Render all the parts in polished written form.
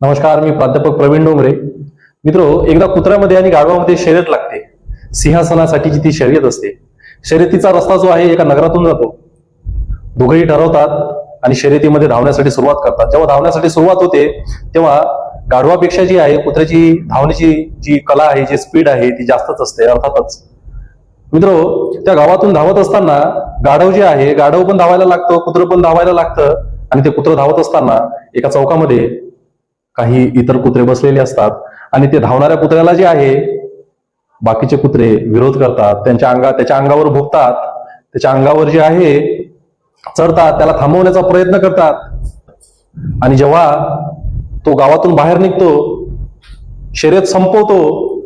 नमस्कार, मी प्राध्यापक प्रवीण डोंगरे. मित्रो, एकदा कुत्र्यामध्ये आणि गाढवामध्ये शर्यत लागते. सिंहासनासाठीची ती शर्यत असते. शर्यतीचा रस्ता जो आहे एका नगरातून जातो. दोघेही ठरवतात आणि शर्यतीमध्ये धावण्यासाठी सुरुवात करतात. जेव्हा धावण्यासाठी सुरुवात होते तेव्हा गाढवापेक्षा जी आहे कुत्र्याची धावण्याची जी कला आहे, जी स्पीड आहे ती जास्तच असते अर्थातच. मित्रो, त्या गावातून धावत असताना गाढव जे आहे, गाढव पण धावायला लागतं, कुत्रं पण धावायला लागतं. आणि ते कुत्रं धावत असताना एका चौकामध्ये काही इतर कुत्रे बसलेले असतात आणि ते धावणाऱ्या कुत्र्याला जे आहे बाकीचे कुत्रे विरोध करतात, त्याच्या अंगावर भोगतात, त्याच्या अंगावर जे आहे चढतात, त्याला थांबवण्याचा प्रयत्न करतात. आणि जेव्हा तो गावातून बाहेर निघतो, शर्यत संपवतो,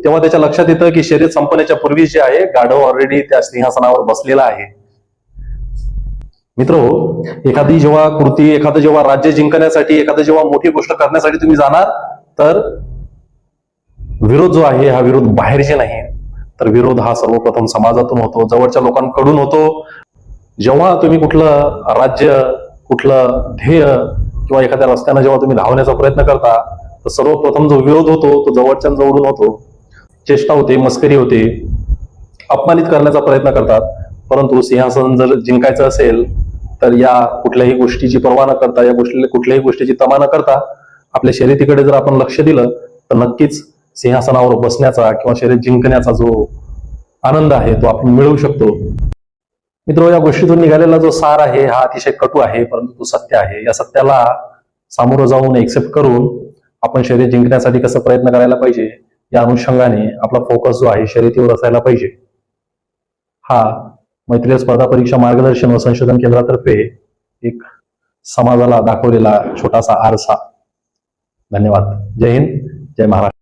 तेव्हा त्याच्या लक्षात येतं की शर्यत संपण्याच्या पूर्वी जे आहे गाढव ऑलरेडी त्या सिंहासनावर बसलेला आहे. मित्रो, एखादी जेव्हा राज्य जिंकण्यासाठी, एखादं जेव्हा मोठी गोष्ट करण्यासाठी तुम्ही जाणार, तर विरोध जो आहे हा विरोध बाहेरचे नाही, तर विरोध हा सर्वप्रथम समाजातून होतो, जवळच्या लोकांकडून होतो. जेव्हा तुम्ही कुठलं राज्य, कुठलं ध्येय किंवा एखाद्या रस्त्यानं जेव्हा तुम्ही धावण्याचा प्रयत्न करता, तर सर्वप्रथम जो विरोध होतो तो जवळच्यांजवळून होतो. चेष्टा होते, मस्करी होते, अपमानित करण्याचा प्रयत्न करतात. परंतु सिंहासन जर जिंकायचं असेल तर या कुठल्याही गोष्टीची पर्वा न करता, कुठल्याही गोष्टीची तमा न करता आपल्या शर्यतीकडे जर आपण लक्ष दिलं तर नक्कीच सिंहासनावर बसण्याचा किंवा शर्यत जिंकण्याचा जो आनंद आहे तो आपण मिळवू शकतो. मित्रो, या गोष्टीतून निघालेला जो सार आहे हा अतिशय कटू आहे, परंतु तो सत्य आहे. या सत्याला सामोरं जाऊन एक्सेप्ट करून आपण शर्यत जिंकण्यासाठी कसं प्रयत्न करायला पाहिजे या अनुषंगाने आपला फोकस जो आहे शर्यतीवर असायला पाहिजे. हा मैत्रीय स्पर्धा परीक्षा मार्गदर्शन व संशोधन केंद्रातर्फे एक समाजाला दाखवलेला छोटासा आरसा. धन्यवाद. जय हिंद, जय महाराष्ट्र.